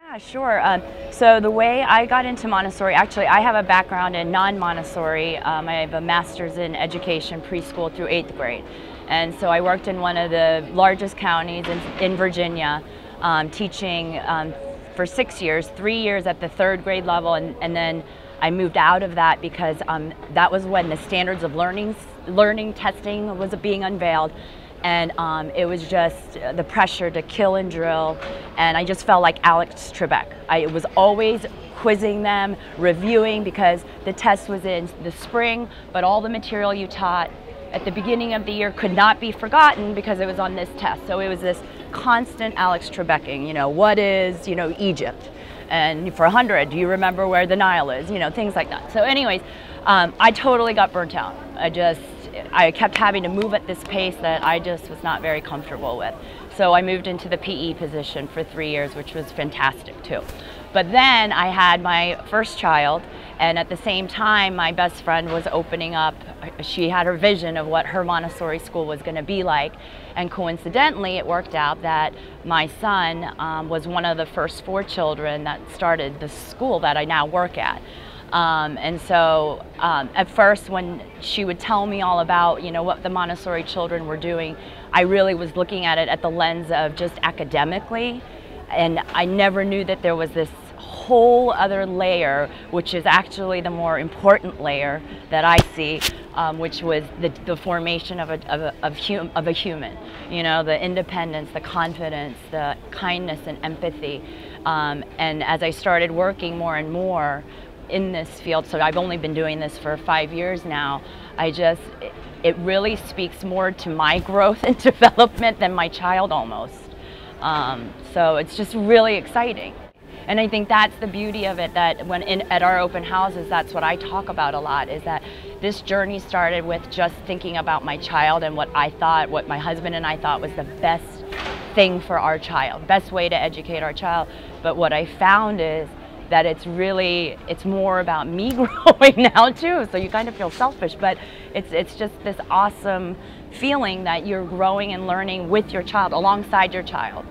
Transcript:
Yeah, sure. So the way I got into Montessori, actually I have a background in non-Montessori. I have a master's in education preschool through 8th grade. And so I worked in one of the largest counties in Virginia, teaching for 6 years, 3 years at the 3rd grade level, and then I moved out of that because that was when the standards of learning testing was being unveiled. And it was just the pressure to kill and drill, and I just felt like Alex Trebek. I was always quizzing them, reviewing, because the test was in the spring, but all the material you taught at the beginning of the year could not be forgotten because it was on this test. So it was this constant Alex Trebeking, what is, Egypt? And for 100, do you remember where the Nile is? Things like that. So anyways, I totally got burnt out. I kept having to move at this pace that I just was not very comfortable with. So I moved into the PE position for 3 years, which was fantastic too. But then I had my first child, and at the same time my best friend was opening up. She had her vision of what her Montessori school was going to be like, and coincidentally it worked out that my son was one of the first 4 children that started the school that I now work at. And so at first when she would tell me all about what the Montessori children were doing, I really was looking at it at the lens of just academically, and I never knew that there was this whole other layer, which is actually the more important layer that I see, which was the formation of a human, the independence, the confidence, the kindness and empathy. And as I started working more and more in this field, so I've only been doing this for 5 years now, it really speaks more to my growth and development than my child almost. So it's just really exciting. And I think that's the beauty of it, that at our open houses, that's what I talk about a lot, is that this journey started with just thinking about my child and what my husband and I thought was the best thing for our child, best way to educate our child. But what I found is that it's more about me growing now too, so you kind of feel selfish, but it's just this awesome feeling that you're growing and learning with your child, alongside your child.